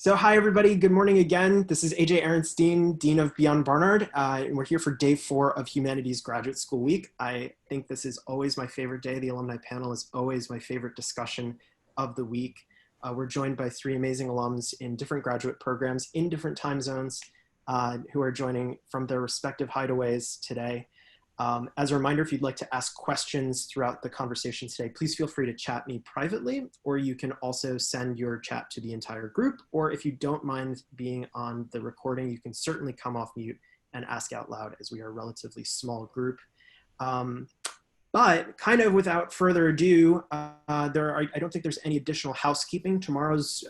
So hi everybody, good morning again. This is AJ Aronstein, Dean of Beyond Barnard, and we're here for day 4 of Humanities Graduate School Week. I think this is always my favorite day. The alumni panel is always my favorite discussion of the week. We're joined by 3 amazing alums in different graduate programs in different time zones who are joining from their respective hideaways today. As a reminder, if you'd like to ask questions throughout the conversation today, please feel free to chat me privately, or you can also send your chat to the entire group. Or if you don't mind being on the recording, you can certainly come off mute and ask out loud, as we are a relatively small group. But kind of without further ado, I don't think there's any additional housekeeping. Tomorrow's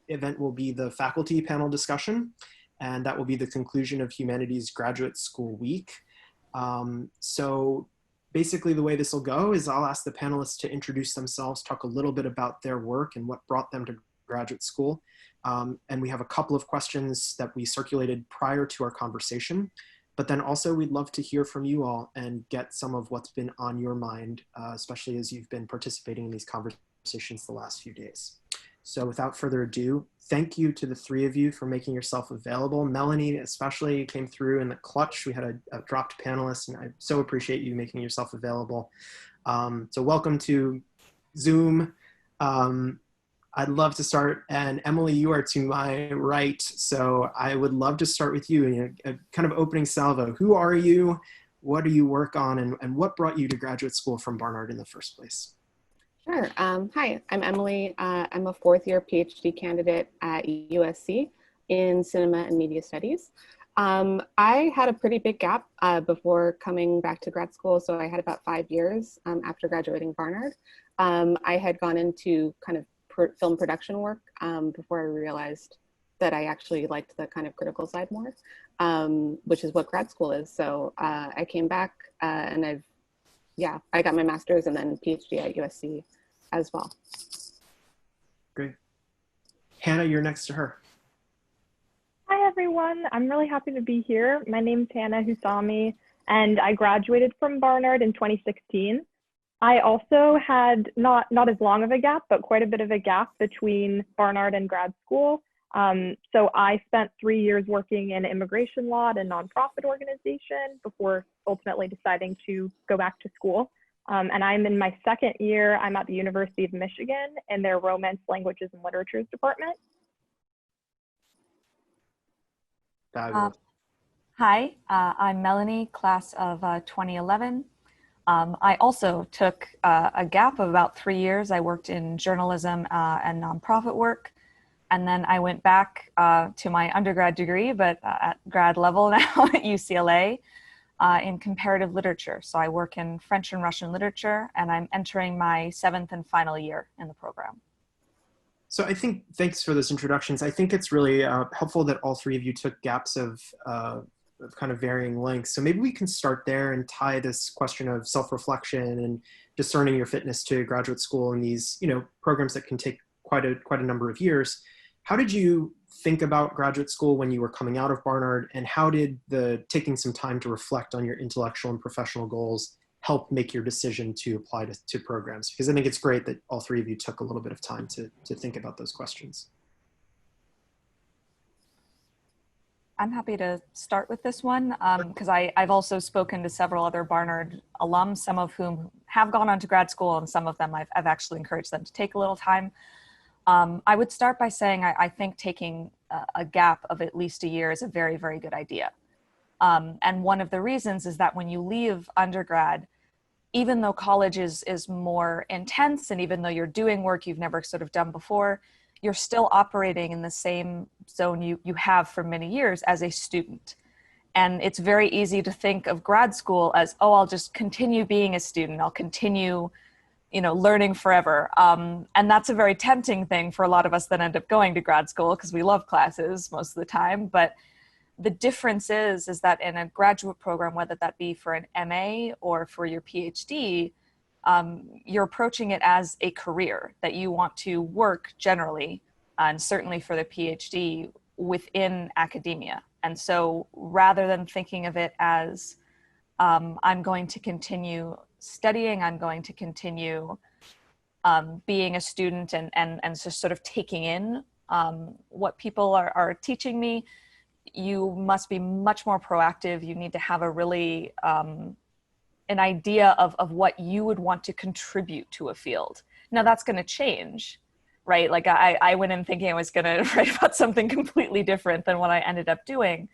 event will be the faculty panel discussion, and that will be the conclusion of Humanities Graduate School Week. So basically the way this will go is I'll ask the panelists to introduce themselves, talk a little bit about their work and what brought them to graduate school. And we have a couple of questions that we circulated prior to our conversation, but then also we'd love to hear from you all and get some of what's been on your mind, especially as you've been participating in these conversations the last few days. So without further ado, thank you to the 3 of you for making yourself available. Melanie especially came through in the clutch. We had a dropped panelist, and I so appreciate you making yourself available. So welcome to Zoom. I'd love to start, and Emily, you are to my right, so I would love to start with you, a kind of opening salvo. Who are you? What do you work on, and what brought you to graduate school from Barnard in the first place? Sure. Hi, I'm Emily. I'm a 4th-year PhD candidate at USC in Cinema and Media Studies. I had a pretty big gap before coming back to grad school, so I had about 5 years after graduating Barnard. I had gone into kind of film production work before I realized that I actually liked the kind of critical side more, which is what grad school is. So I came back and I got my master's and then PhD at USC as well. Great. Hannah, you're next to her. Hi, everyone. I'm really happy to be here. My name's Hannah Hussamy, and I graduated from Barnard in 2016. I also had not as long of a gap, but quite a bit of a gap between Barnard and grad school. So I spent 3 years working in immigration law at a nonprofit organization before ultimately deciding to go back to school. And I'm in my 2nd year. I'm at the University of Michigan in their Romance Languages and Literatures department. Fabulous. Hi, I'm Melanie, class of 2011. I also took a gap of about 3 years. I worked in journalism and nonprofit work. And then I went back to my undergrad degree, but at grad level now at UCLA in comparative literature. So I work in French and Russian literature, and I'm entering my 7th and final year in the program. So I think, thanks for those introductions. I think it's really helpful that all 3 of you took gaps of kind of varying lengths. So maybe we can start there and tie this question of self-reflection and discerning your fitness to graduate school and these, programs that can take quite a number of years. How did you think about graduate school when you were coming out of Barnard, and how did the taking some time to reflect on your intellectual and professional goals help make your decision to apply to programs? Because I think it's great that all 3 of you took a little bit of time to think about those questions. I'm happy to start with this one because I've also spoken to several other Barnard alums, some of whom have gone on to grad school, and some of them I've actually encouraged them to take a little time. I would start by saying I think taking a gap of at least a year is a very, very good idea. And one of the reasons is that when you leave undergrad, even though college is more intense, and even though you're doing work you've never sort of done before, you're still operating in the same zone you have for many years as a student. And it's very easy to think of grad school as, oh, I'll just continue being a student. I'll continue learning forever. And that's a very tempting thing for a lot of us that end up going to grad school because we love classes most of the time. But the difference is that in a graduate program, whether that be for an MA or for your PhD, you're approaching it as a career that you want to work generally, and certainly for the PhD, within academia. And so rather than thinking of it as I'm going to continue studying, I'm going to continue being a student and just sort of taking in what people are teaching me, you must be much more proactive. You need to have a really, an idea of what you would want to contribute to a field. Now that's going to change, right? Like I went in thinking I was going to write about something completely different than what I ended up doing.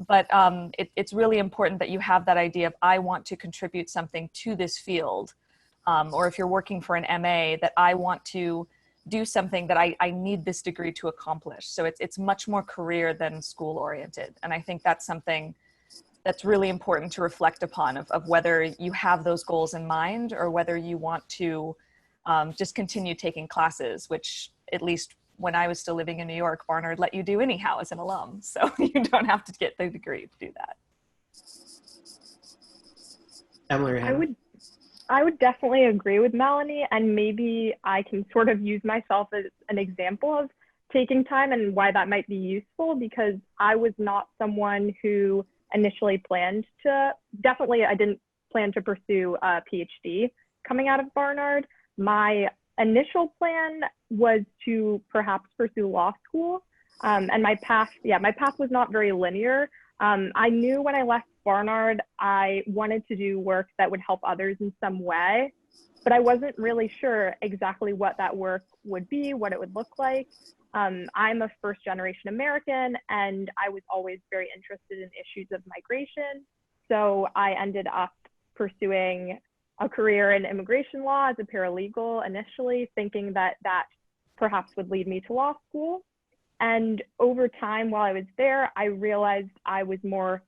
But it's really important that you have that idea of, I want to contribute something to this field. Or if you're working for an MA, that I want to do something that I need this degree to accomplish. So it's much more career than school oriented. And I think that's something that's really important to reflect upon, of whether you have those goals in mind or whether you want to just continue taking classes, which at least when I was still living in New York, Barnard let you do anyhow as an alum. So you don't have to get the degree to do that. Emily, I would definitely agree with Melanie, and maybe I can sort of use myself as an example of taking time and why that might be useful, because I was not someone who initially planned to, definitely I didn't plan to pursue a PhD coming out of Barnard. My initial plan was to perhaps pursue law school, and my path was not very linear. I knew when I left Barnard, I wanted to do work that would help others in some way, but I wasn't really sure exactly what that work would be, what it would look like. I'm a first-generation American, and I was always very interested in issues of migration. So I ended up pursuing a career in immigration law as a paralegal initially, thinking that that perhaps would lead me to law school. And over time, while I was there, I realized I was more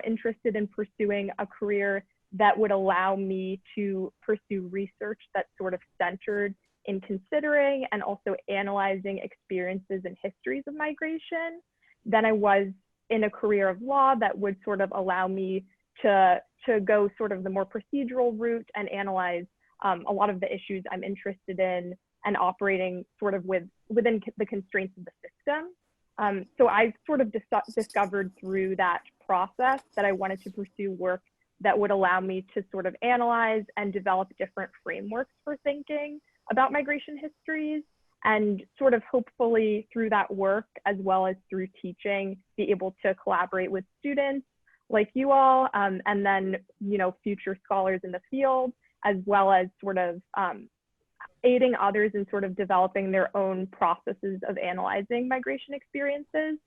interested in pursuing a career that would allow me to pursue research that's sort of centered in considering and also analyzing experiences and histories of migration than I was in a career of law that would sort of allow me to go sort of the more procedural route and analyze a lot of the issues I'm interested in and operating sort of within the constraints of the system. So I sort of discovered through that process that I wanted to pursue work that would allow me to sort of analyze and develop different frameworks for thinking about migration histories, and sort of hopefully through that work, as well as through teaching, be able to collaborate with students like you all, and then, you know, future scholars in the field, as well as sort of aiding others in sort of developing their own processes of analyzing migration experiences.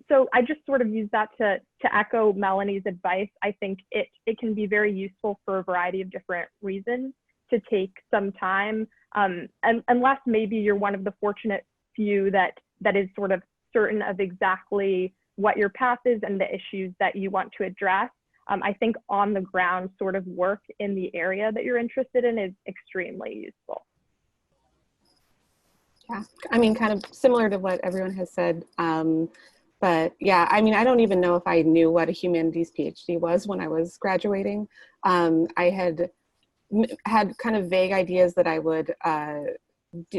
So I just sort of use that to echo Melanie's advice. I think it can be very useful for a variety of different reasons to take some time, and unless maybe you're one of the fortunate few that is sort of certain of exactly what your path is and the issues that you want to address. I think on the ground sort of work in the area that you're interested in is extremely useful. Yeah, I mean, kind of similar to what everyone has said. But yeah, I mean, I don't even know if I knew what a humanities PhD was when I was graduating. I had kind of vague ideas that I would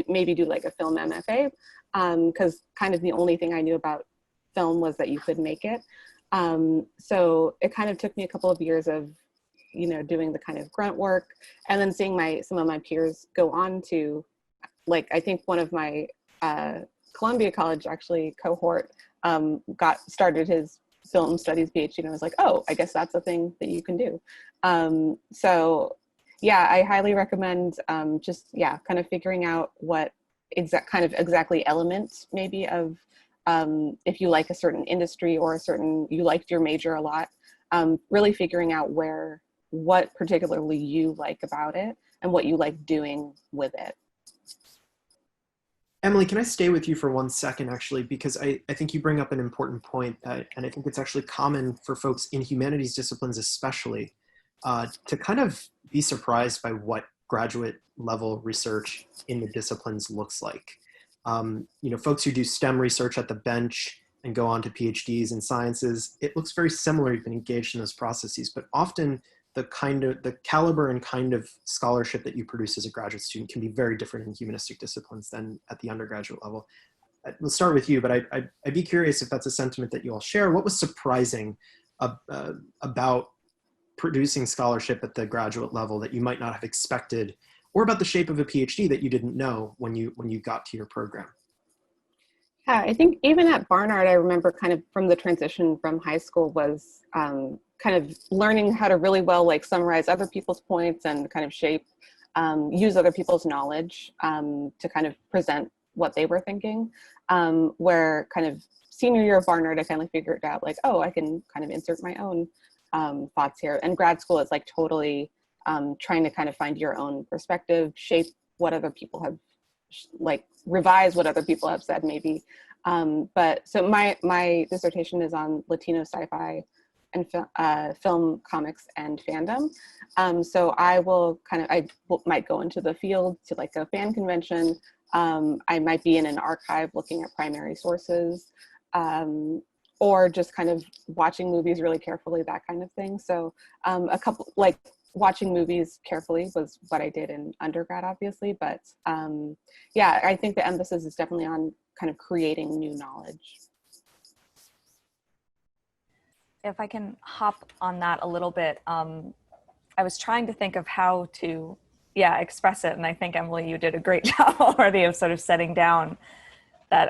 maybe do like a film MFA, because kind of the only thing I knew about film was that you could make it. So it kind of took me a couple of years of, you know, doing the kind of grunt work, and then seeing some of my peers go on to, like, I think one of my Columbia College actually cohort started his film studies PhD, and I was like, oh, I guess that's a thing that you can do. So yeah, I highly recommend just, yeah, kind of figuring out what exactly elements maybe of, if you like a certain industry or you liked your major a lot, really figuring out what particularly you like about it and what you like doing with it. Emily, can I stay with you for 1 second, actually, because I think you bring up an important point, and I think it's actually common for folks in humanities disciplines especially to kind of be surprised by what graduate level research in the disciplines looks like. You know, folks who do STEM research at the bench and go on to PhDs in sciences, it looks very similar. You've been engaged in those processes, but often the caliber and kind of scholarship that you produce as a graduate student can be very different in humanistic disciplines than at the undergraduate level. We'll start with you, but I'd be curious if that's a sentiment that you all share. What was surprising about producing scholarship at the graduate level that you might not have expected, or about the shape of a PhD that you didn't know when you got to your program? Yeah, I think even at Barnard, I remember kind of from the transition from high school was kind of learning how to really well like summarize other people's points and kind of use other people's knowledge to kind of present what they were thinking. Where kind of senior year of Barnard, I kind of figured out like, oh, I can kind of insert my own thoughts here. And grad school is like totally trying to kind of find your own perspective, shape what other people have, like revise what other people have said maybe. But so my dissertation is on Latino sci-fi and film, comics, and fandom. So I might go into the field to like a fan convention. I might be in an archive looking at primary sources, or just kind of watching movies really carefully, that kind of thing. So watching movies carefully was what I did in undergrad, obviously. But yeah, I think the emphasis is definitely on kind of creating new knowledge. If I can hop on that a little bit, I was trying to think of how to, express it. And I think, Emily, you did a great job already of sort of setting down that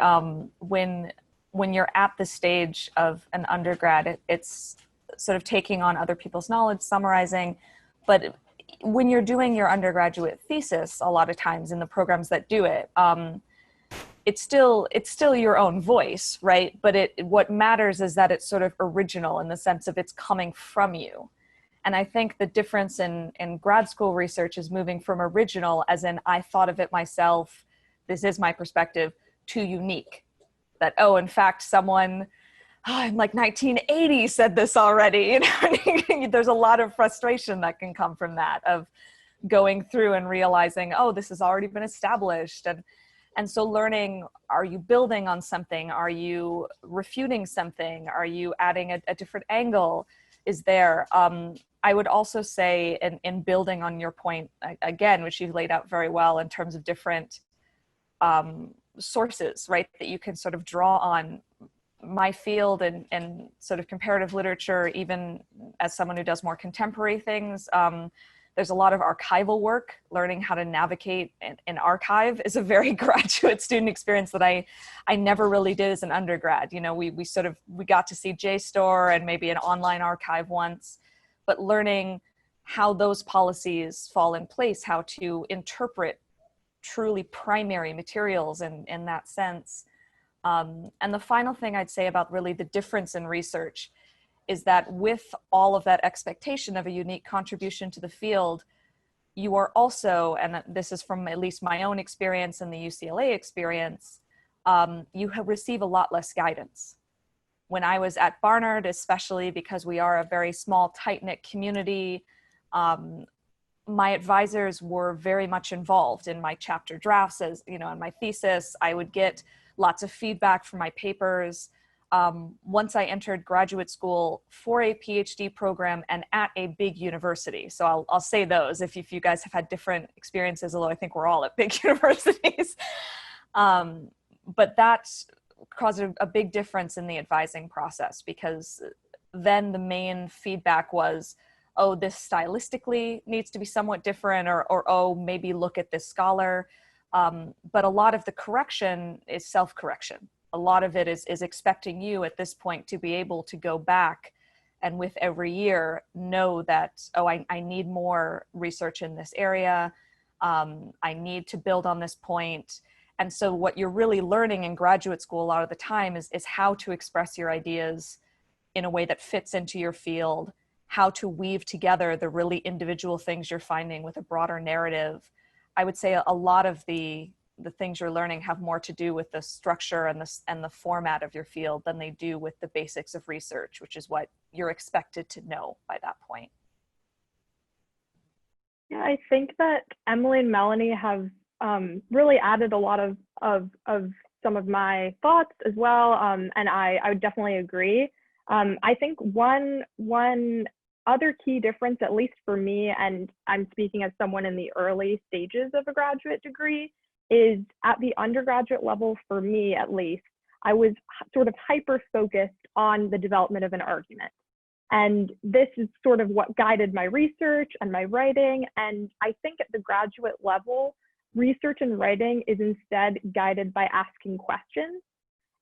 when you're at the stage of an undergrad, it's sort of taking on other people's knowledge, summarizing. But when you're doing your undergraduate thesis, a lot of times in the programs that do it, it's still your own voice, right? But what matters is that it's sort of original in the sense of it's coming from you. And I think the difference in grad school research is moving from original, as in I thought of it myself, this is my perspective, to unique. That, oh, in fact, someone in like 1980 said this already. You know, there's a lot of frustration that can come from that, of going through and realizing, oh, this has already been established. And so learning, are you building on something? Are you refuting something? Are you adding a different angle? Is there? I would also say, in building on your point, again, which you've laid out very well in terms of different sources, right, that you can sort of draw on. My field and sort of comparative literature, even as someone who does more contemporary things, there's a lot of archival work. Learning how to navigate an archive is a very graduate student experience that I never really did as an undergrad. You know, we got to see JSTOR and maybe an online archive once, but learning how those policies fall in place, how to interpret truly primary materials in that sense. And the final thing I'd say about really the difference in research is that with all of that expectation of a unique contribution to the field, you are also, and this is from at least my own experience and the UCLA experience, you receive a lot less guidance. When I was at Barnard, especially because we are a very small, tight-knit community, my advisors were very much involved in my chapter drafts, as you know, in my thesis. I would get lots of feedback from my papers. Once I entered graduate school for a PhD program and at a big university. So I'll say those if you guys have had different experiences, although I think we're all at big universities. But that caused a big difference in the advising process, because then the main feedback was, oh, this stylistically needs to be somewhat different, or oh, maybe look at this scholar. But a lot of the correction is self-correction. A lot of it is expecting you at this point to be able to go back and with every year know that, oh, I need more research in this area. I need to build on this point. And so what you're really learning in graduate school a lot of the time is how to express your ideas in a way that fits into your field, how to weave together the really individual things you're finding with a broader narrative. I would say a lot of the things you're learning have more to do with the structure and the format of your field than they do with the basics of research, which is what you're expected to know by that point. Yeah, I think that Emily and Melanie have really added a lot of some of my thoughts as well, and I would definitely agree. I think one other key difference, at least for me, and I'm speaking as someone in the early stages of a graduate degree, is at the undergraduate level, for me at least, I was sort of hyper-focused on the development of an argument. And this is sort of what guided my research and my writing. And I think at the graduate level, research and writing is instead guided by asking questions.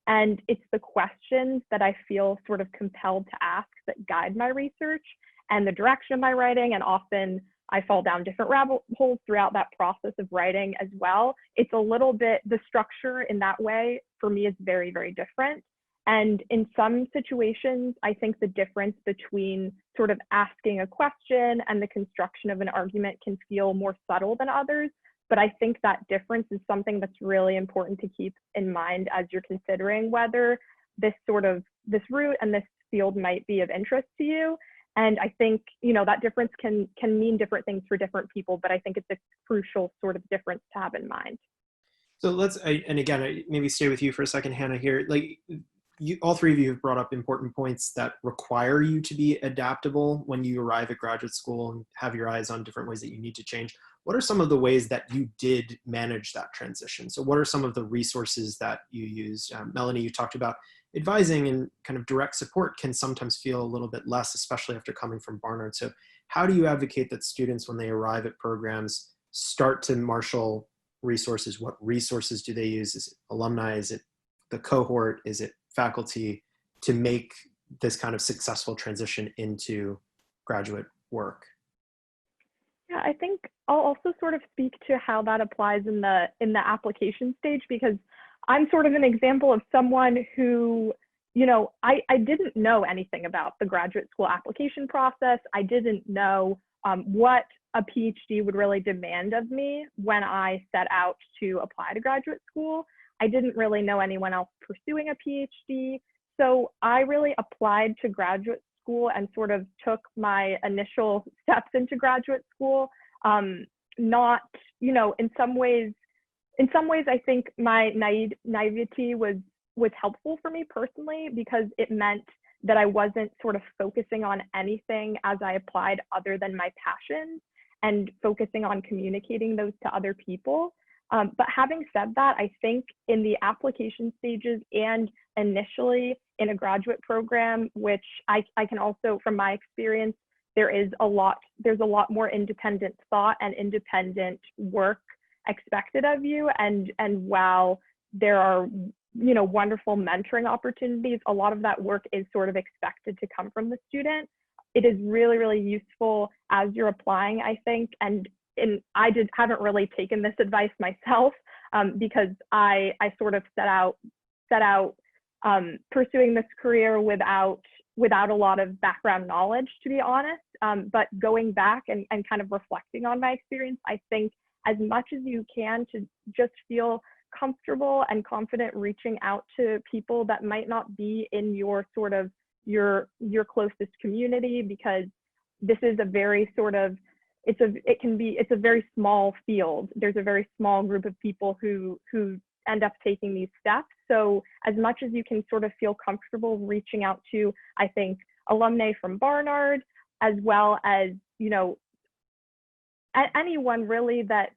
And it's the questions that I feel sort of compelled to ask that guide my research and the direction of my writing. And often I fall down different rabbit holes throughout that process of writing as well. It's a little bit, the structure in that way for me is very, very different. And in some situations, I think the difference between sort of asking a question and the construction of an argument can feel more subtle than others. But I think that difference is something that's really important to keep in mind as you're considering whether this route and this field might be of interest to you. And I think, that difference can mean different things for different people, but I think it's a crucial sort of difference to have in mind. So and again, maybe stay with you for a second, Hannah, here. Like, all three of you have brought up important points that require you to be adaptable when you arrive at graduate school and have your eyes on different ways that you need to change. What are some of the ways that you did manage that transition? So what are some of the resources that you used? Melanie, you talked about advising, and kind of direct support can sometimes feel a little bit less, especially after coming from Barnard. So how do you advocate that students, when they arrive at programs, start to marshal resources? What resources do they use? Is it alumni? Is it the cohort? Is it faculty, to make this kind of successful transition into graduate work? Yeah, I think I'll also sort of speak to how that applies in the application stage, because I'm sort of an example of someone who, I didn't know anything about the graduate school application process. I didn't know what a PhD would really demand of me when I set out to apply to graduate school. I didn't really know anyone else pursuing a PhD. So I really applied to graduate school and sort of took my initial steps into graduate school. Not, in some ways, I think my naivety was helpful for me personally, because it meant that I wasn't sort of focusing on anything as I applied other than my passions and focusing on communicating those to other people. But having said that, I think in the application stages and initially in a graduate program, which I can also, from my experience, there's a lot more independent thought and independent work expected of you. And while there are, wonderful mentoring opportunities, a lot of that work is sort of expected to come from the student. It is really, really useful as you're applying, I think. And I haven't really taken this advice myself, because I sort of set out pursuing this career without a lot of background knowledge, to be honest. But going back and kind of reflecting on my experience, I think as much as you can to just feel comfortable and confident reaching out to people that might not be in your sort of your closest community, because this is a very sort of, it's a very small field. There's a very small group of people who end up taking these steps. So as much as you can sort of feel comfortable reaching out to, I think, alumni from Barnard, as well as, anyone really that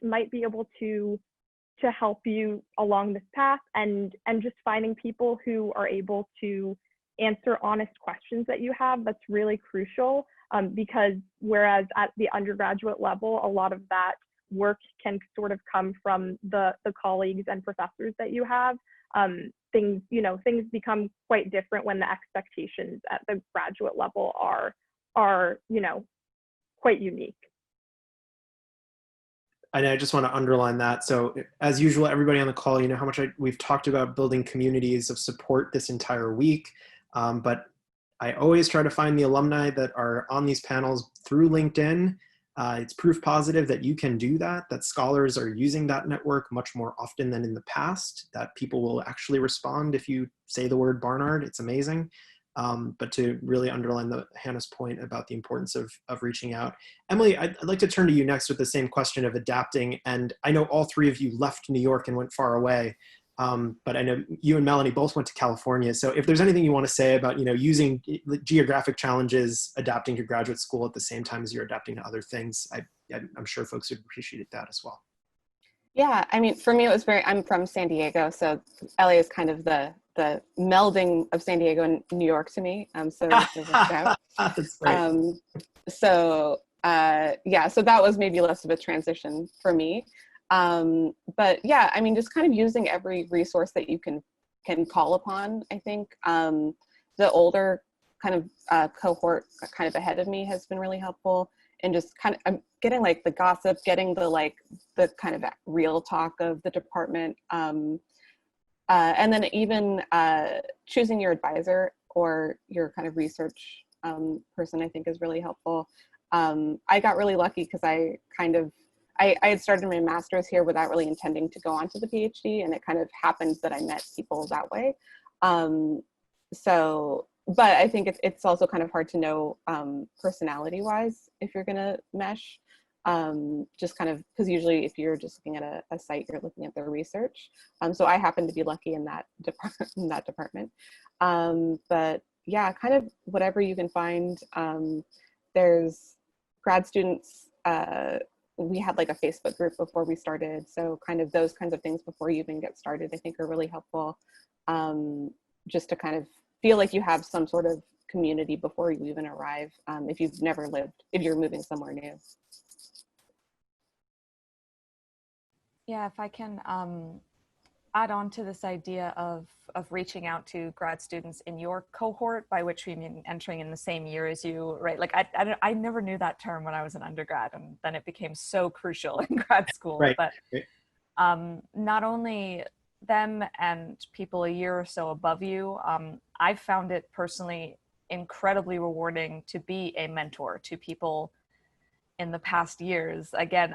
might be able to help you along this path, and just finding people who are able to answer honest questions that you have, that's really crucial. Because whereas at the undergraduate level, a lot of that work can sort of come from the colleagues and professors that you have, things become quite different when the expectations at the graduate level are quite unique. And I just want to underline that. So as usual, everybody on the call, how much we've talked about building communities of support this entire week. But I always try to find the alumni that are on these panels through LinkedIn. It's proof positive that you can do that scholars are using that network much more often than in the past, that people will actually respond if you say the word Barnard. It's amazing. But to really underline Hannah's point about the importance of reaching out. Emily, I'd like to turn to you next with the same question of adapting. And I know all three of you left New York and went far away. But I know you and Melanie both went to California. So if there's anything you want to say about, using geographic challenges, adapting to graduate school at the same time as you're adapting to other things, I'm sure folks would appreciate that as well. Yeah, I mean, for me, it was I'm from San Diego, so LA is kind of the melding of San Diego and New York to me. So it worked out. That's great. So that was maybe less of a transition for me. But yeah, I mean, just kind of using every resource that you can can call upon, I think. The older kind of cohort kind of ahead of me has been really helpful, and just kind of I'm getting like the gossip, getting the kind of real talk of the department, and then even choosing your advisor or your kind of research person, I think is really helpful. I got really lucky because I had started my master's here without really intending to go on to the PhD, and it kind of happened that I met people that way. But I think it's also kind of hard to know personality-wise if you're gonna mesh, just kind of, because usually if you're just looking at a site, you're looking at their research. So I happen to be lucky in that department. But yeah, kind of whatever you can find. There's grad students, we had like a Facebook group before we started. So kind of those kinds of things before you even get started, I think are really helpful. Just to kind of feel like you have some sort of community before you even arrive, if you've never lived, if you're moving somewhere new. Yeah, if I can add on to this idea of reaching out to grad students in your cohort, by which we mean entering in the same year as you, right? Like I never knew that term when I was an undergrad, and then it became so crucial in grad school. Right. But not only them and people a year or so above you, I've found it personally incredibly rewarding to be a mentor to people in the past years. Again,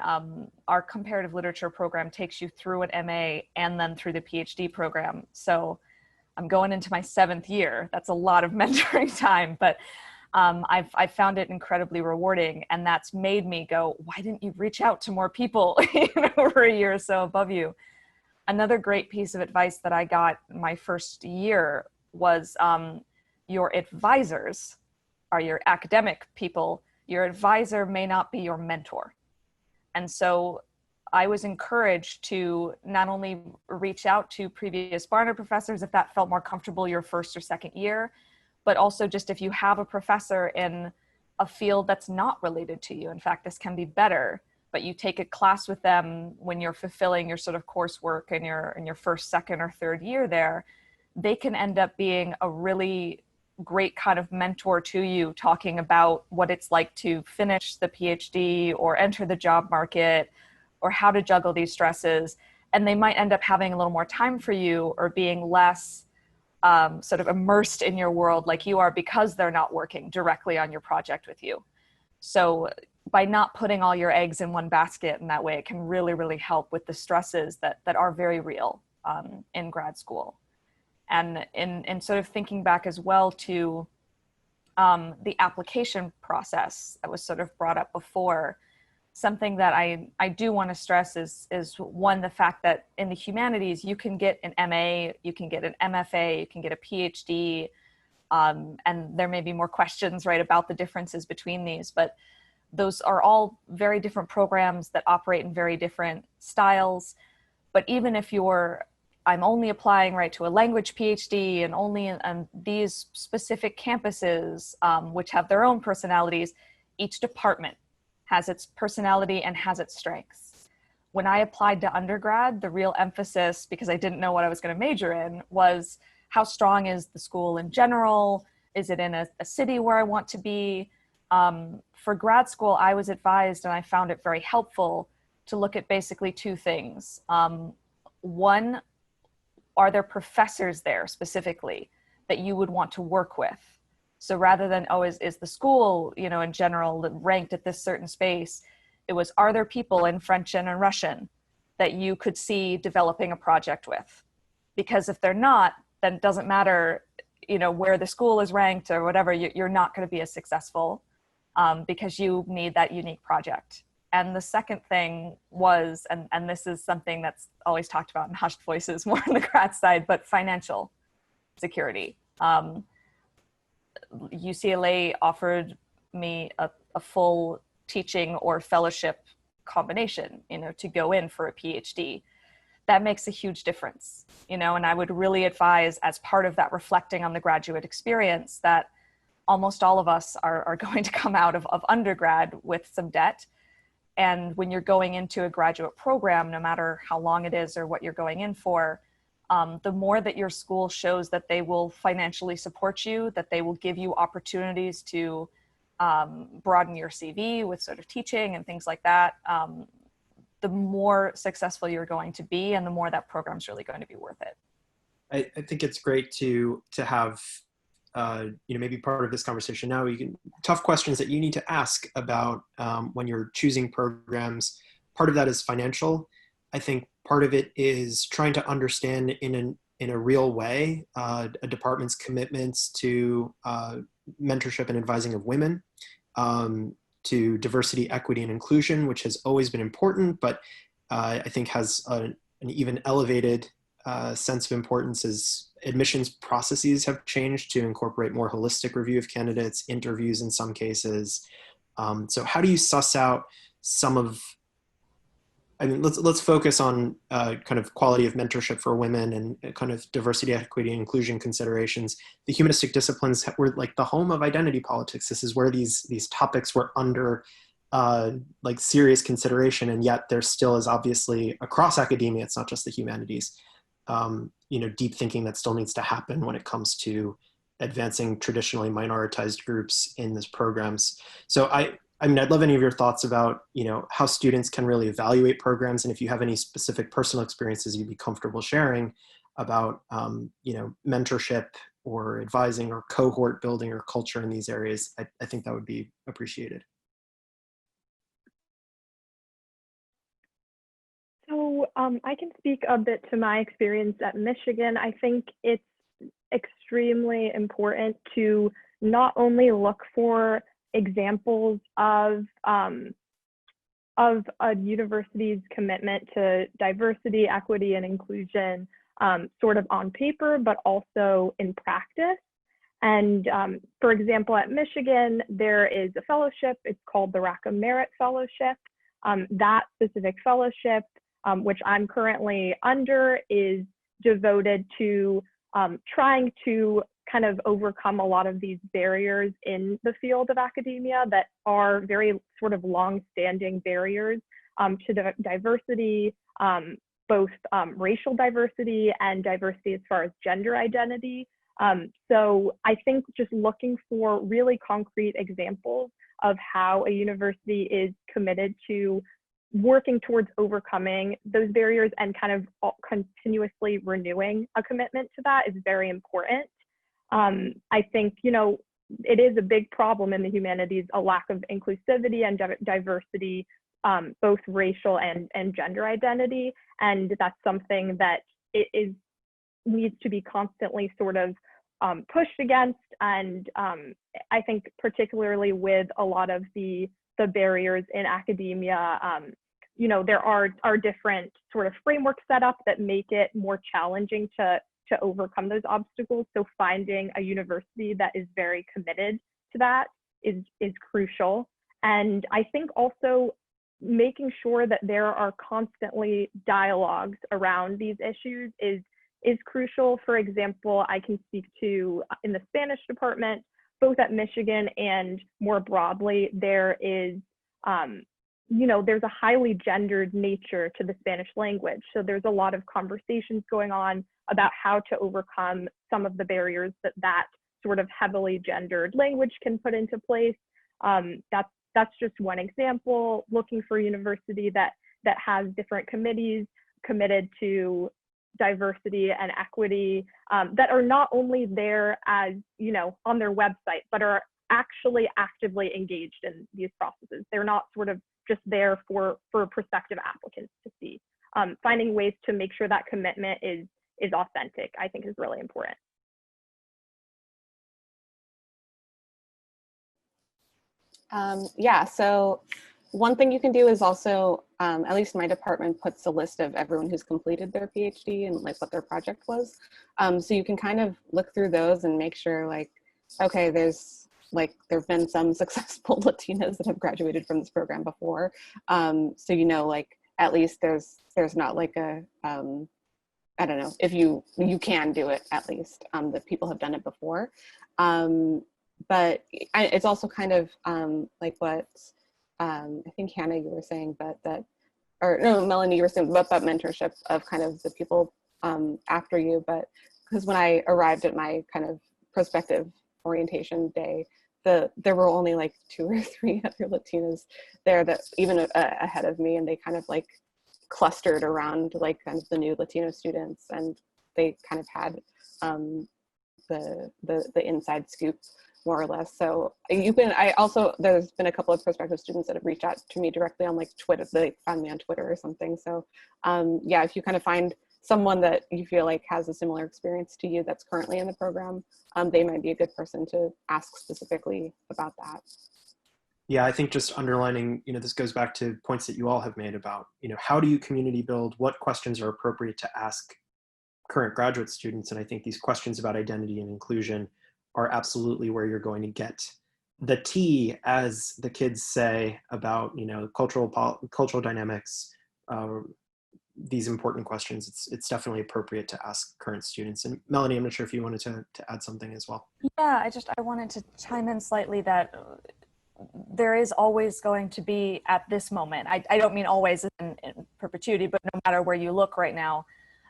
our comparative literature program takes you through an MA and then through the PhD program. So I'm going into my 7th year. That's a lot of mentoring time, but I've found it incredibly rewarding. And that's made me go, why didn't you reach out to more people over a year or so above you? Another great piece of advice that I got my first year was your advisors are your academic people. Your advisor may not be your mentor. And so I was encouraged to not only reach out to previous Barnard professors if that felt more comfortable your 1st or 2nd year, but also just if you have a professor in a field that's not related to you. In fact, this can be better, but you take a class with them when you're fulfilling your sort of coursework in your 1st, 2nd, or 3rd year there, they can end up being a really great kind of mentor to you, talking about what it's like to finish the PhD or enter the job market or how to juggle these stresses. And they might end up having a little more time for you or being less sort of immersed in your world like you are, because they're not working directly on your project with you. So by not putting all your eggs in one basket in that way, it can really, really help with the stresses that are very real in grad school. And in sort of thinking back as well to the application process that was sort of brought up before, something that I do want to stress is one, the fact that in the humanities, you can get an MA, you can get an MFA, you can get a PhD, and there may be more questions, right, about the differences between these, but those are all very different programs that operate in very different styles. But even if I'm only applying right to a language PhD and only on these specific campuses, which have their own personalities, each department has its personality and has its strengths. When I applied to undergrad, the real emphasis, because I didn't know what I was going to major in, was how strong is the school in general? Is it in a city where I want to be? For grad school, I was advised, and I found it very helpful, to look at basically 2 things. One, are there professors there specifically that you would want to work with? So rather than, is the school, in general ranked at this certain space, it was, are there people in French and in Russian that you could see developing a project with? Because if they're not, then it doesn't matter, where the school is ranked or whatever, you're not going to be as successful because you need that unique project. And the second thing was, and this is something that's always talked about in hushed voices more on the grad side, but financial security. UCLA offered me a full teaching or fellowship combination, to go in for a PhD. That makes a huge difference, and I would really advise, as part of that reflecting on the graduate experience, that almost all of us are going to come out of undergrad with some debt. And when you're going into a graduate program, no matter how long it is or what you're going in for, the more that your school shows that they will financially support you, that they will give you opportunities to broaden your CV with sort of teaching and things like that, the more successful you're going to be, and the more that program's really going to be worth it. I think it's great to have maybe part of this conversation now. Tough questions that you need to ask about when you're choosing programs. Part of that is financial. I think part of it is trying to understand in a real way a department's commitments to mentorship and advising of women, to diversity, equity, and inclusion, which has always been important, but I think has an even elevated sense of importance as admissions processes have changed to incorporate more holistic review of candidates, interviews in some cases. So how do you suss out some of, let's focus on kind of quality of mentorship for women and kind of diversity, equity, and inclusion considerations. The humanistic disciplines were like the home of identity politics. This is where these topics were under like serious consideration, and yet there still is obviously across academia, it's not just the humanities, deep thinking that still needs to happen when it comes to advancing traditionally minoritized groups in these programs. So I'd love any of your thoughts about, how students can really evaluate programs, and if you have any specific personal experiences you'd be comfortable sharing about, mentorship or advising or cohort building or culture in these areas. I think that would be appreciated. So I can speak a bit to my experience at Michigan. I think it's extremely important to not only look for examples of a university's commitment to diversity, equity, and inclusion sort of on paper, but also in practice. And for example, at Michigan, there is a fellowship. It's called the Rackham Merit Fellowship. That specific fellowship, which I'm currently under, is devoted to trying to kind of overcome a lot of these barriers in the field of academia that are very sort of long-standing barriers to diversity, both racial diversity and diversity as far as gender identity. So I think just looking for really concrete examples of how a university is committed to working towards overcoming those barriers and kind of continuously renewing a commitment to that is very important. I think, it is a big problem in the humanities, a lack of inclusivity and diversity, both racial and gender identity. And that's something that needs to be constantly sort of pushed against. And I think particularly with a lot of the barriers in academia, there are different sort of frameworks set up that make it more challenging to overcome those obstacles. So finding a university that is very committed to that is crucial. And I think also making sure that there are constantly dialogues around these issues is crucial. For example, I can speak to in the Spanish department, both at Michigan and more broadly, there is there's a highly gendered nature to the Spanish language. So there's a lot of conversations going on about how to overcome some of the barriers that sort of heavily gendered language can put into place. That's just one example. Looking for a university that has different committees committed to diversity and equity that are not only there as, on their website, but are actually actively engaged in these processes. They're not sort of just there for prospective applicants to see. Finding ways to make sure that commitment is authentic, I think, is really important. Yeah, so one thing you can do is also, at least my department puts a list of everyone who's completed their PhD and like what their project was. So you can kind of look through those and make sure like, okay, there've been some successful Latinas that have graduated from this program before. So, like at least there's not like a, I don't know, if you can do it at least, that people have done it before. But it's also kind of like what I think Hannah, you were saying, but Melanie, you were saying about that mentorship of kind of the people after you, but because when I arrived at my kind of prospective orientation day, there were only like 2 or 3 other Latinas there that even ahead of me, and they kind of like clustered around like kind of the new Latino students, and they kind of had the inside scoop more or less. So there's been a couple of prospective students that have reached out to me directly on like Twitter. They found me on Twitter or something. So yeah, if you kind of find someone that you feel like has a similar experience to you that's currently in the program, they might be a good person to ask specifically about that. Yeah, I think just underlining, this goes back to points that you all have made about, how do you community build? What questions are appropriate to ask current graduate students? And I think these questions about identity and inclusion are absolutely where you're going to get the tea, as the kids say, about, cultural dynamics, these important questions. It's definitely appropriate to ask current students. And Melanie, I'm not sure if you wanted to add something as well. Yeah, I wanted to chime in slightly that there is always going to be at this moment, I don't mean always in perpetuity, but no matter where you look right now,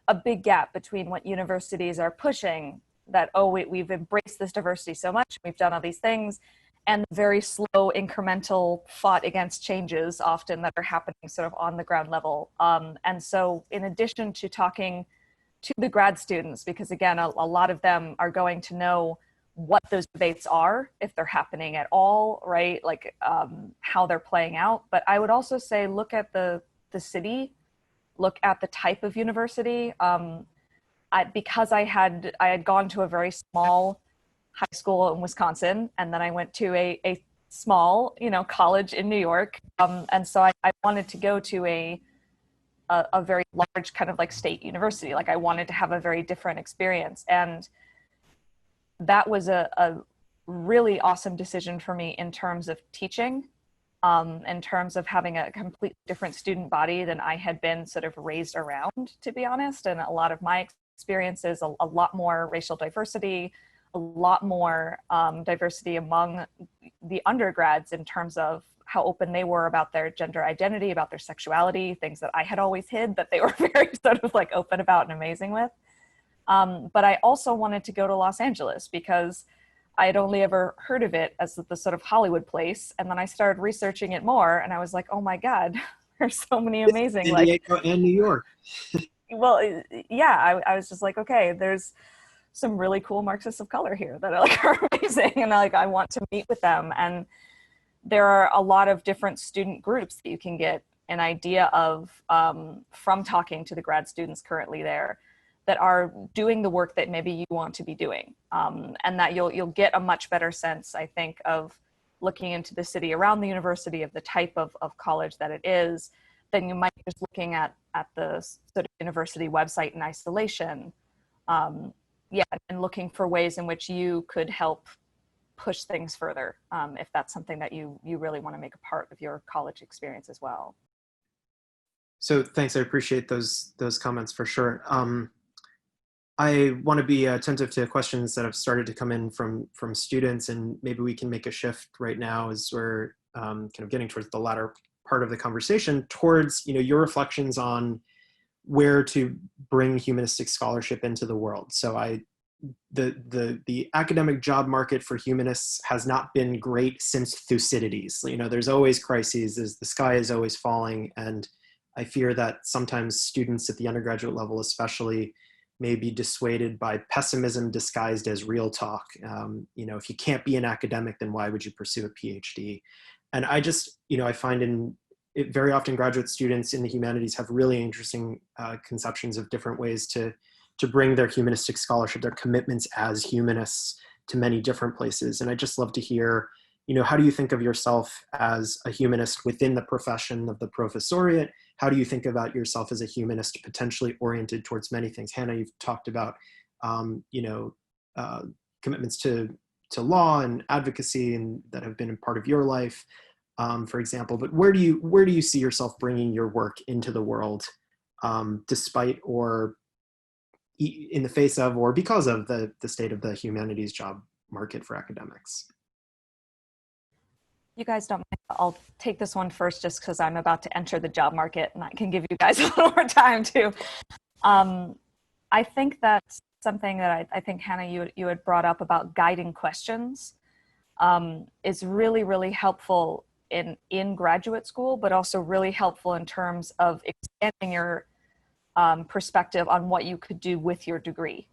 a big gap between what universities are pushing that, we've embraced this diversity so much, we've done all these things, and the very slow incremental fought against changes often that are happening sort of on the ground level. And so in addition to talking to the grad students, because again, a lot of them are going to know what those debates are, if they're happening at all, right? Like how they're playing out. But I would also say, look at the city, look at the type of university. Because I had gone to a very small high school in Wisconsin, and then I went to a small, college in New York. And so I wanted to go to a very large kind of like state university. Like I wanted to have a very different experience. And that was a really awesome decision for me in terms of teaching, in terms of having a completely different student body than I had been sort of raised around, to be honest. And a lot of my experiences, a lot more racial diversity, a lot more diversity among the undergrads in terms of how open they were about their gender identity, about their sexuality, things that I had always hid that they were very sort of like open about and amazing with. But I also wanted to go to Los Angeles because I had only ever heard of it as the sort of Hollywood place. And then I started researching it more and I was like, oh my God, there's so many amazing. San Diego and New York. Well, yeah, I was just like, okay, there's some really cool Marxists of color here that are amazing. And I want to meet with them. And there are a lot of different student groups that you can get an idea of from talking to the grad students currently there that are doing the work that maybe you want to be doing. And that you'll get a much better sense, I think, of looking into the city around the university, of the type of college that it is, than you might just looking at the sort of university website in isolation. And looking for ways in which you could help push things further, if that's something that you really want to make a part of your college experience as well. So thanks, I appreciate those comments for sure. I want to be attentive to questions that have started to come in from students, and maybe we can make a shift right now as we're kind of getting towards the latter part of the conversation towards your reflections on where to bring humanistic scholarship into the world. So the academic job market for humanists has not been great since Thucydides. There's always crises, the sky is always falling, and I fear that sometimes students at the undergraduate level especially may be dissuaded by pessimism disguised as real talk. If you can't be an academic, then why would you pursue a PhD? And I just, I find very often graduate students in the humanities have really interesting conceptions of different ways to bring their humanistic scholarship, their commitments as humanists to many different places. And I just love to hear, how do you think of yourself as a humanist within the profession of the professoriate? How do you think about yourself as a humanist potentially oriented towards many things? Hannah, you've talked about, commitments to law and advocacy and that have been a part of your life, for example, but where do you see yourself bringing your work into the world, despite or in the face of or because of the state of the humanities job market for academics? You guys don't mind. I'll take this one first just because I'm about to enter the job market and I can give you guys a little more time too. I think that's something that I think, Hannah, you had brought up about guiding questions is really, really helpful in graduate school, but also really helpful in terms of expanding your perspective on what you could do with your degree.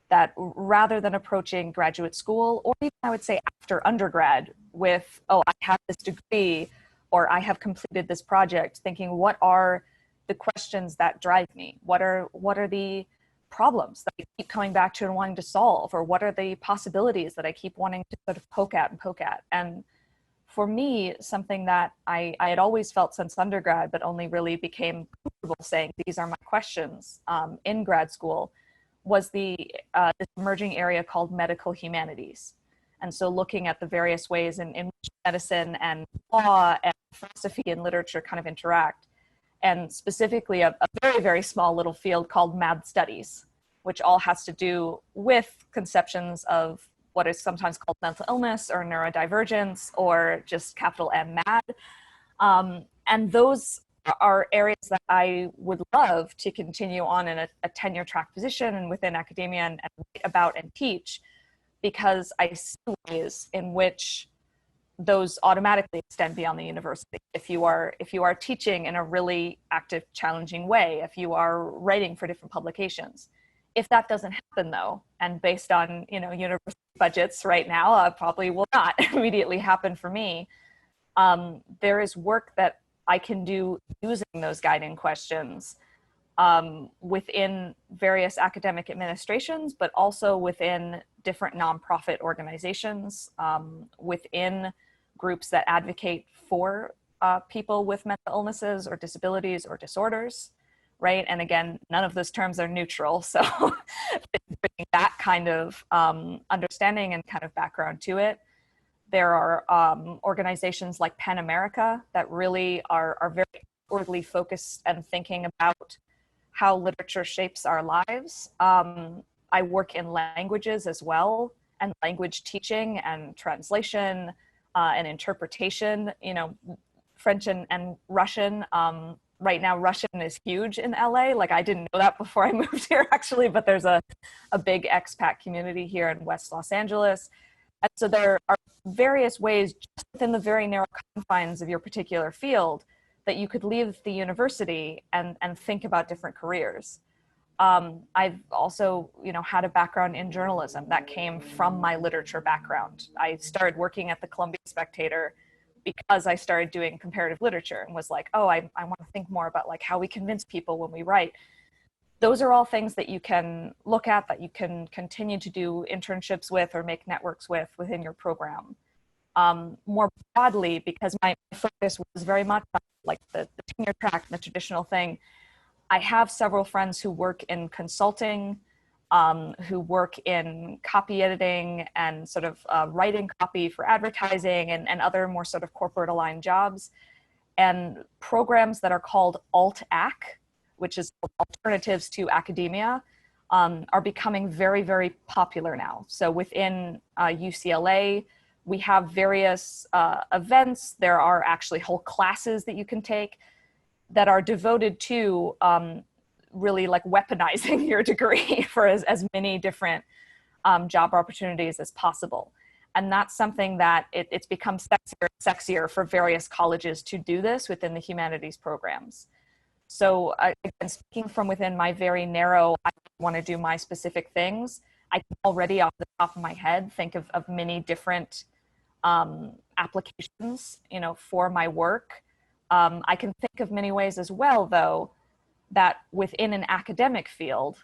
That rather than approaching graduate school, or even I would say after undergrad with, oh, I have this degree, or I have completed this project, thinking, what are the questions that drive me? What are the problems that I keep coming back to and wanting to solve? Or what are the possibilities that I keep wanting to sort of poke at? And for me, something that I had always felt since undergrad, but only really became comfortable saying, these are my questions in grad school, was this emerging area called medical humanities. And so looking at the various ways in which medicine and law and philosophy and literature kind of interact, and specifically a very, very small little field called MAD studies, which all has to do with conceptions of what is sometimes called mental illness or neurodivergence or just capital M MAD. And those are areas that I would love to continue on in a tenure track position and within academia and write about and teach, because I see ways in which those automatically extend beyond the university. If you are teaching in a really active, challenging way, if you are writing for different publications. If that doesn't happen though, and based on university budgets right now, probably will not immediately happen for me, there is work that I can do using those guiding questions within various academic administrations, but also within different nonprofit organizations, within groups that advocate for people with mental illnesses or disabilities or disorders, right? And again, none of those terms are neutral. So bringing that kind of understanding and kind of background to it. There are organizations like PEN America that really are very outwardly focused and thinking about how literature shapes our lives. I work in languages as well, and language teaching and translation and interpretation, French and Russian. Right now, Russian is huge in LA. Like, I didn't know that before I moved here, actually, but there's a big expat community here in West Los Angeles. And so there are various ways, just within the very narrow confines of your particular field, that you could leave the university and think about different careers. I've also, had a background in journalism that came from my literature background. I started working at the Columbia Spectator because I started doing comparative literature and was like, oh, I want to think more about like how we convince people when we write. Those are all things that you can look at, that you can continue to do internships with or make networks with within your program. More broadly, because my focus was very much on like the tenure track, the traditional thing, I have several friends who work in consulting, who work in copy editing and sort of writing copy for advertising and other more sort of corporate aligned jobs, and programs that are called alt-ac, which is alternatives to academia, are becoming very, very popular now. So within UCLA, we have various events. There are actually whole classes that you can take that are devoted to really like weaponizing your degree for as many different job opportunities as possible. And that's something that it's become sexier for various colleges to do this within the humanities programs. So again, speaking from within my very narrow, I want to do my specific things, I can already off the top of my head think of many different applications, for my work. I can think of many ways as well, though, that within an academic field,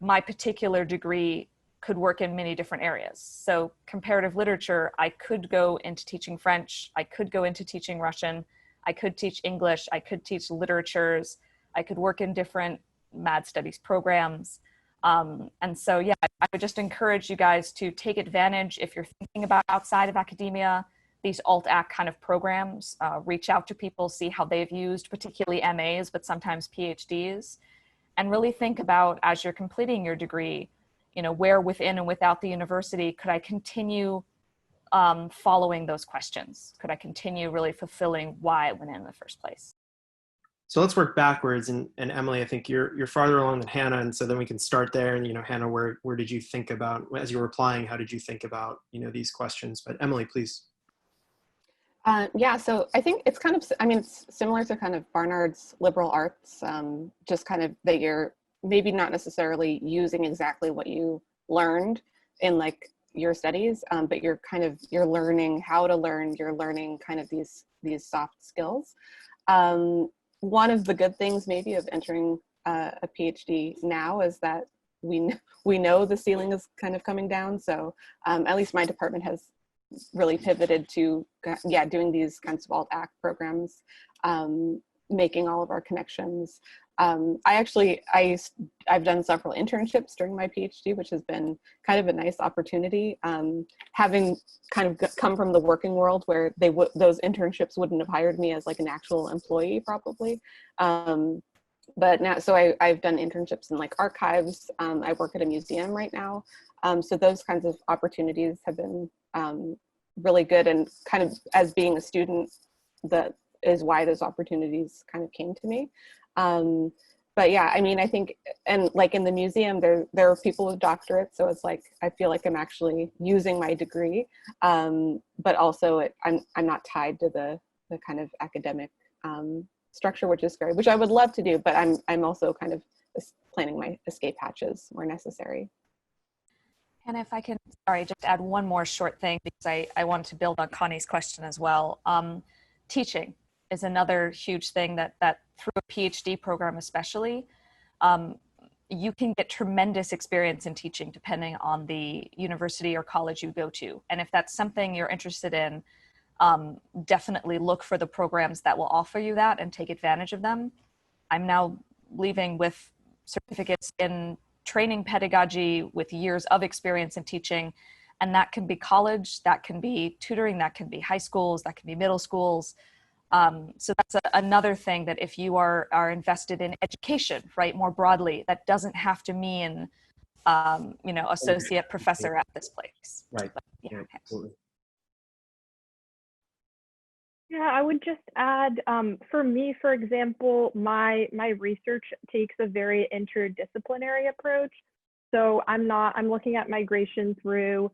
my particular degree could work in many different areas. So comparative literature, I could go into teaching French, I could go into teaching Russian, I could teach English, I could teach literatures, I could work in different MAD studies programs. And so, yeah, I would just encourage you guys to take advantage, if you're thinking about outside of academia, these alt-ac kind of programs, reach out to people, see how they've used, particularly MAs, but sometimes PhDs, and really think about, as you're completing your degree, where within and without the university could I continue following those questions? Could I continue really fulfilling why I went in the first place? So let's work backwards. And Emily, I think you're farther along than Hannah, and so then we can start there. And Hannah, where did you think about, as you were applying, how did you think about these questions? But Emily, please. Yeah, so I think it's kind of, I mean, it's similar to kind of Barnard's liberal arts, just kind of that you're maybe not necessarily using exactly what you learned in like your studies, but you're learning how to learn, you're learning kind of these soft skills. One of the good things maybe of entering a PhD now is that we know the ceiling is kind of coming down. So at least my department has really pivoted to doing these kinds of alt-ac programs, making all of our connections. I've done several internships during my PhD, which has been kind of a nice opportunity. Having kind of come from the working world where those internships wouldn't have hired me as like an actual employee probably. But now, so I've done internships in like archives. I work at a museum right now. So those kinds of opportunities have been really good, and kind of as being a student, that is why those opportunities kind of came to me. But yeah, I mean, I think, and like in the museum, there are people with doctorates, so it's like I feel like I'm actually using my degree, but also I'm not tied to the kind of academic structure, which is great, which I would love to do, but I'm also kind of planning my escape hatches where necessary. And if I can, sorry, just add one more short thing, because I wanted to build on Connie's question as well. Teaching is another huge thing that through a PhD program especially, you can get tremendous experience in teaching depending on the university or college you go to. And if that's something you're interested in, definitely look for the programs that will offer you that and take advantage of them. I'm now leaving with certificates in training pedagogy with years of experience in teaching, and that can be college, that can be tutoring, that can be high schools, that can be middle schools. So that's another thing, that if you are invested in education, right, more broadly, that doesn't have to mean, associate professor at this place. Right. But, yeah. Yeah, absolutely. Yeah, I would just add, for me, for example, my research takes a very interdisciplinary approach. So I'm looking at migration through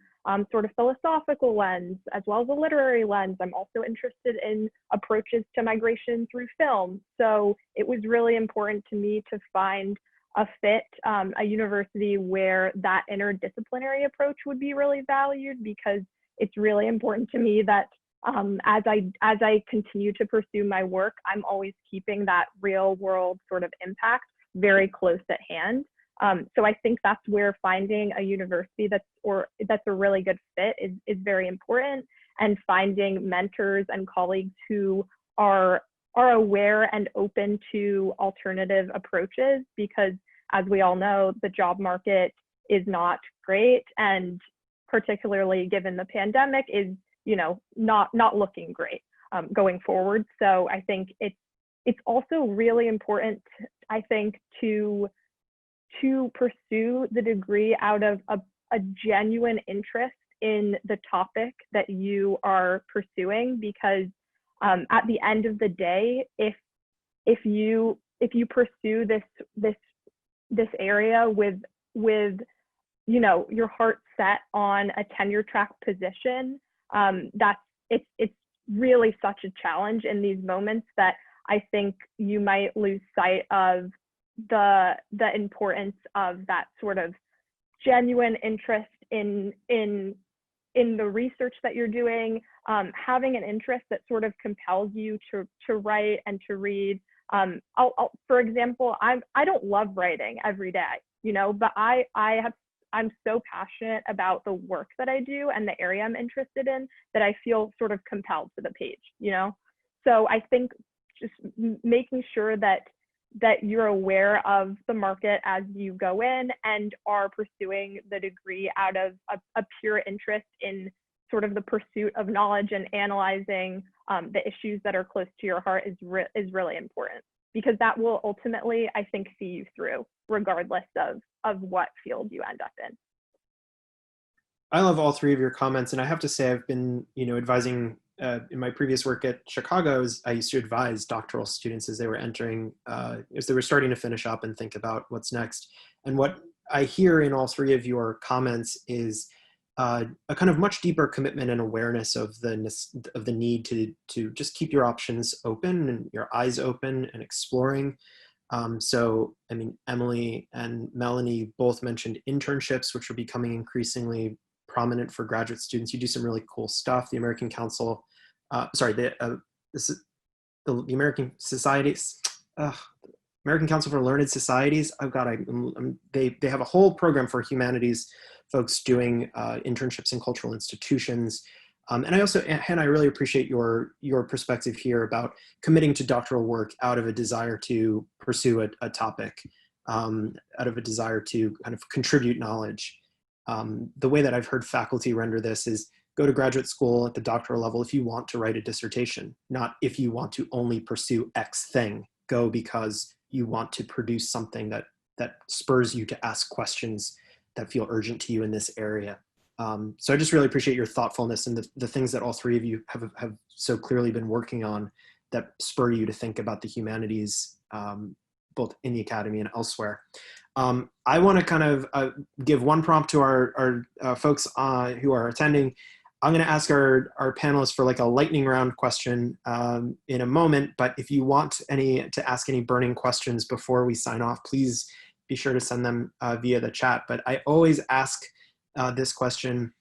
sort of philosophical lens as well as a literary lens. I'm also interested in approaches to migration through film. So it was really important to me to find a fit, a university where that interdisciplinary approach would be really valued, because it's really important to me that as I continue to pursue my work, I'm always keeping that real world sort of impact very close at hand. So I think that's where finding a university that's a really good fit is very important, and finding mentors and colleagues who are aware and open to alternative approaches, because as we all know, the job market is not great, and particularly given the pandemic is not looking great going forward. So I think it's also really important, I think, to pursue the degree out of a genuine interest in the topic that you are pursuing, because at the end of the day, if you pursue this area with your heart set on a tenure track position, it's really such a challenge in these moments that I think you might lose sight of the importance of that sort of genuine interest in the research that you're doing, having an interest that sort of compels you to write and to read. For example, I don't love writing every day, but I'm so passionate about the work that I do and the area I'm interested in that I feel sort of compelled to the page, So I think just making sure that you're aware of the market as you go in and are pursuing the degree out of a pure interest in sort of the pursuit of knowledge and analyzing the issues that are close to your heart is really important, because that will ultimately, I think, see you through regardless of what field you end up in. I love all three of your comments, and I have to say I've been, advising in my previous work at Chicago, I used to advise doctoral students as they were entering, as they were starting to finish up and think about what's next. And what I hear in all three of your comments is a kind of much deeper commitment and awareness of the need to just keep your options open and your eyes open and exploring. So, I mean, Emily and Melanie both mentioned internships, which are becoming increasingly prominent for graduate students. You do some really cool stuff. The American Council, this is the American Societies, American Council for Learned Societies. They have a whole program for humanities folks doing internships in cultural institutions. And I really appreciate your perspective here about committing to doctoral work out of a desire to pursue a topic, out of a desire to kind of contribute knowledge. The way that I've heard faculty render this is go to graduate school at the doctoral level if you want to write a dissertation, not if you want to only pursue X thing. Go because you want to produce something that spurs you to ask questions that feel urgent to you in this area. So I just really appreciate your thoughtfulness and the things that all three of you have so clearly been working on that spur you to think about the humanities, both in the academy and elsewhere. I want to kind of give one prompt to our folks who are attending. I'm going to ask our panelists for like a lightning round question in a moment, but if you want to ask any burning questions before we sign off, please be sure to send them via the chat. But I always ask this question,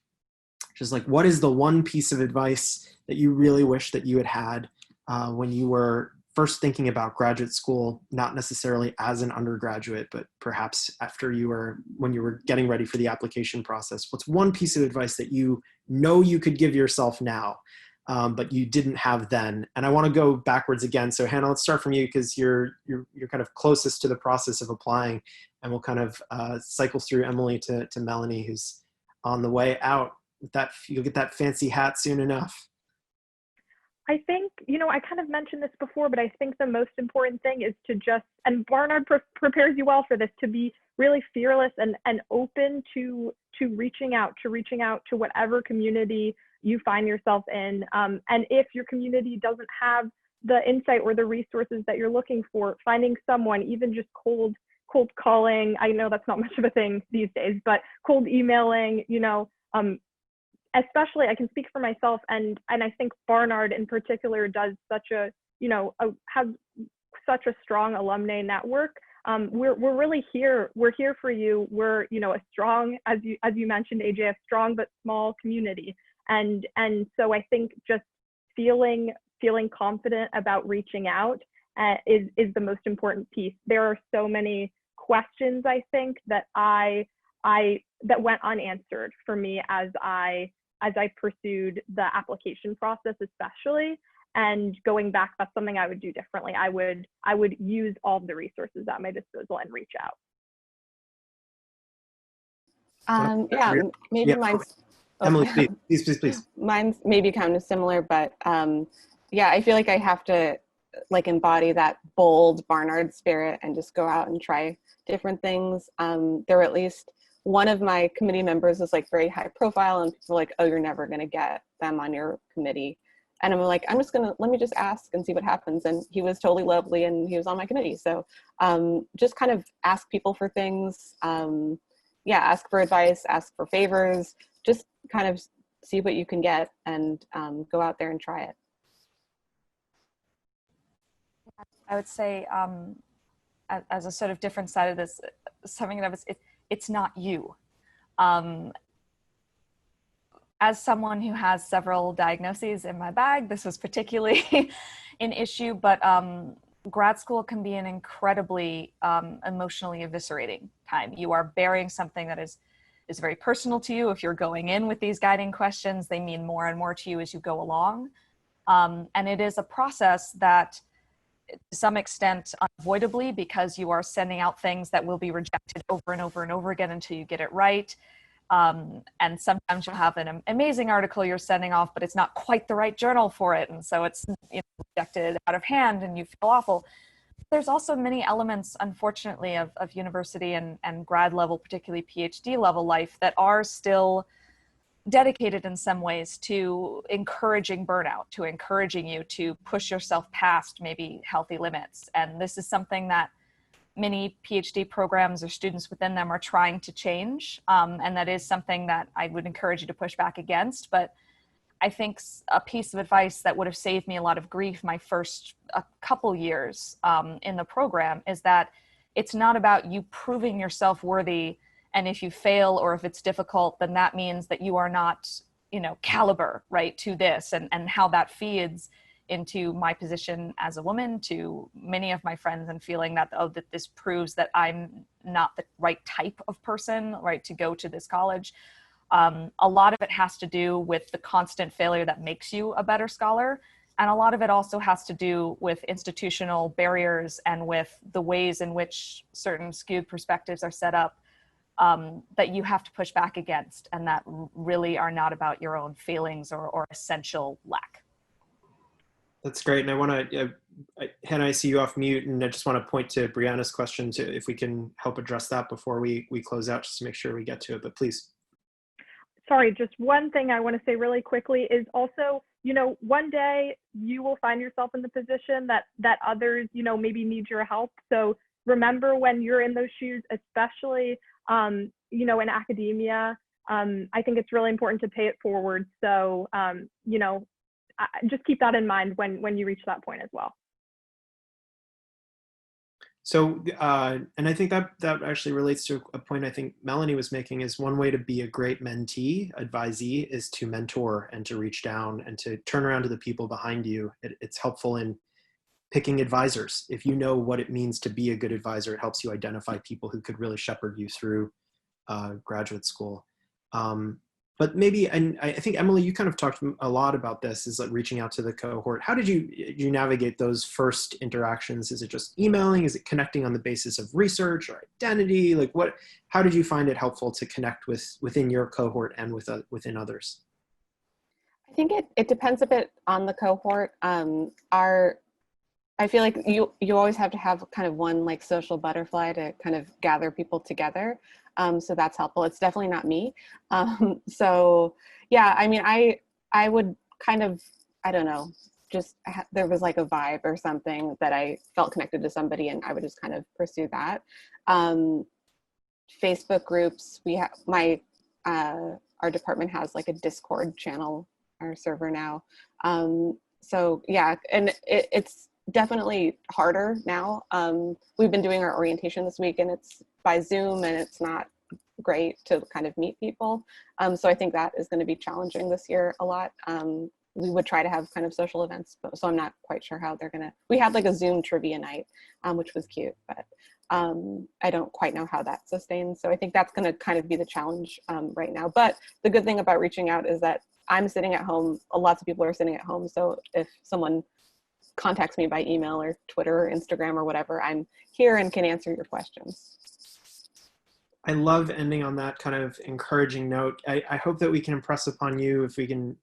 just like, what is the one piece of advice that you really wish that you had when you were first thinking about graduate school, not necessarily as an undergraduate, but perhaps when you were getting ready for the application process? What's one piece of advice that you know you could give yourself now, but you didn't have then? And I want to go backwards again. So Hannah, let's start from you because you're kind of closest to the process of applying, and we'll kind of cycle through Emily to Melanie, who's on the way out. You'll get that fancy hat soon enough. I think, I kind of mentioned this before, but I think the most important thing is to just, and Barnard prepares you well for this, to be really fearless and open to reaching out to whatever community you find yourself in. And if your community doesn't have the insight or the resources that you're looking for, finding someone, even just cold calling, I know that's not much of a thing these days, but cold emailing, especially, I can speak for myself, and I think Barnard in particular does has such a strong alumni network. We're really here. We're here for you. We're a strong, as you mentioned, AJ, a strong but small community, and so I think just feeling confident about reaching out is the most important piece. There are so many questions, I think, that that went unanswered for me as I pursued the application process, especially. And going back, that's something I would do differently. I would use all of the resources at my disposal and reach out. Maybe mine's. Emily, please. Mine's maybe kind of similar, but I feel like I have to embody that bold Barnard spirit and just go out and try different things. There were at least one of my committee members was very high profile, and people were like, oh, you're never going to get them on your committee. And I'm like, let me just ask and see what happens. And he was totally lovely and he was on my committee. So just kind of ask people for things. Ask for advice, ask for favors, just kind of see what you can get and go out there and try it. I would say as a sort of different side of this, something that it's not you. As someone who has several diagnoses in my bag, this was particularly an issue, but grad school can be an incredibly emotionally eviscerating time. You are bearing something that is very personal to you. If you're going in with these guiding questions, they mean more and more to you as you go along. And it is a process that, to some extent, unavoidably, because you are sending out things that will be rejected over and over and over again until you get it right. And sometimes you'll have an amazing article you're sending off, but it's not quite the right journal for it. And so it's rejected out of hand and you feel awful. There's also many elements, unfortunately, of university and grad level, particularly PhD level life, that are still dedicated in some ways to encouraging burnout, to encouraging you to push yourself past maybe healthy limits. And this is something that many PhD programs or students within them are trying to change. And that is something that I would encourage you to push back against. But I think a piece of advice that would have saved me a lot of grief my first couple years in the program is that it's not about you proving yourself worthy. And if you fail or if it's difficult, then that means that you are not, caliber, right, to this, and how that feeds into my position as a woman, to many of my friends, and feeling that, that this proves that I'm not the right type of person, right, to go to this college. A lot of it has to do with the constant failure that makes you a better scholar. And a lot of it also has to do with institutional barriers and with the ways in which certain skewed perspectives are set up that you have to push back against, and that really are not about your own failings or essential lack. That's great. And I want to, Hannah, I see you off mute, and I just want to point to Brianna's question to if we can help address that before we close out, just to make sure we get to it, but please. Sorry, just one thing I want to say really quickly is also, one day you will find yourself in the position that others, maybe need your help. So remember when you're in those shoes, especially, in academia, I think it's really important to pay it forward. So, just keep that in mind when you reach that point as well. So, and I think that actually relates to a point I think Melanie was making, is one way to be a great mentee, advisee, is to mentor and to reach down and to turn around to the people behind you. It's helpful in picking advisors. If you know what it means to be a good advisor, it helps you identify people who could really shepherd you through graduate school. But maybe, and I think, Emily, you kind of talked a lot about this, is like reaching out to the cohort. How did you navigate those first interactions? Is it just emailing? Is it connecting on the basis of research or identity? Like how did you find it helpful to connect within your cohort and within others? I think it depends a bit on the cohort. I feel like you always have to have kind of one like social butterfly to kind of gather people together. So that's helpful. It's definitely not me. So yeah, I mean, I would kind of, I don't know, just there was like a vibe or something that I felt connected to somebody, and I would just kind of pursue that. Facebook groups, we have our department has like a Discord channel, our server now. So yeah, and it's definitely harder now. We've been doing our orientation this week, and it's by Zoom, and it's not great to kind of meet people. So I think that is going to be challenging this year a lot. We would try to have kind of social events, so I'm not quite sure how they're gonna. We had like a Zoom trivia night, which was cute, but I don't quite know how that sustains. So I think that's gonna kind of be the challenge right now. But the good thing about reaching out is that I'm sitting at home. Lots of people are sitting at home. So if someone contacts me by email or Twitter or Instagram or whatever, I'm here and can answer your questions. I love ending on that kind of encouraging note. I hope that we can impress upon you, if we can,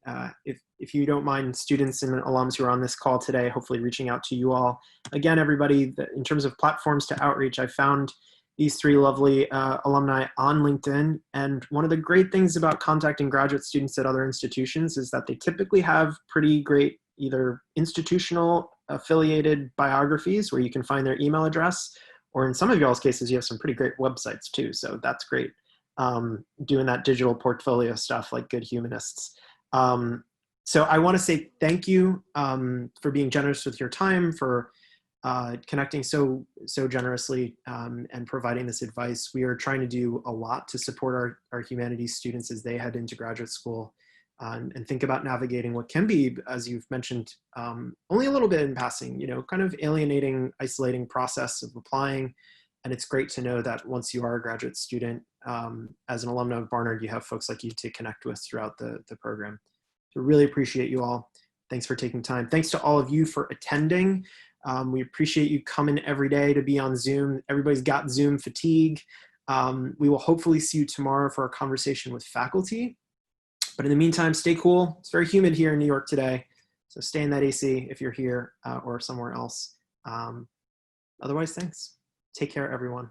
if you don't mind, students and alums who are on this call today, hopefully reaching out to you all. Again, everybody, in terms of platforms to outreach, I found these three lovely alumni on LinkedIn. And one of the great things about contacting graduate students at other institutions is that they typically have pretty great either institutional affiliated biographies where you can find their email address, or in some of y'all's cases, you have some pretty great websites too. So that's great. Doing that digital portfolio stuff like good humanists. So I want to say thank you for being generous with your time, for connecting so generously and providing this advice. We are trying to do a lot to support our humanities students as they head into graduate school and think about navigating what can be, as you've mentioned, only a little bit in passing, kind of alienating, isolating process of applying. And it's great to know that once you are a graduate student, as an alumna of Barnard, you have folks like you to connect with throughout the program. So really appreciate you all. Thanks for taking time. Thanks to all of you for attending. We appreciate you coming every day to be on Zoom. Everybody's got Zoom fatigue. We will hopefully see you tomorrow for a conversation with faculty. But in the meantime, stay cool. It's very humid here in New York today. So stay in that AC if you're here or somewhere else. Otherwise, thanks. Take care, everyone.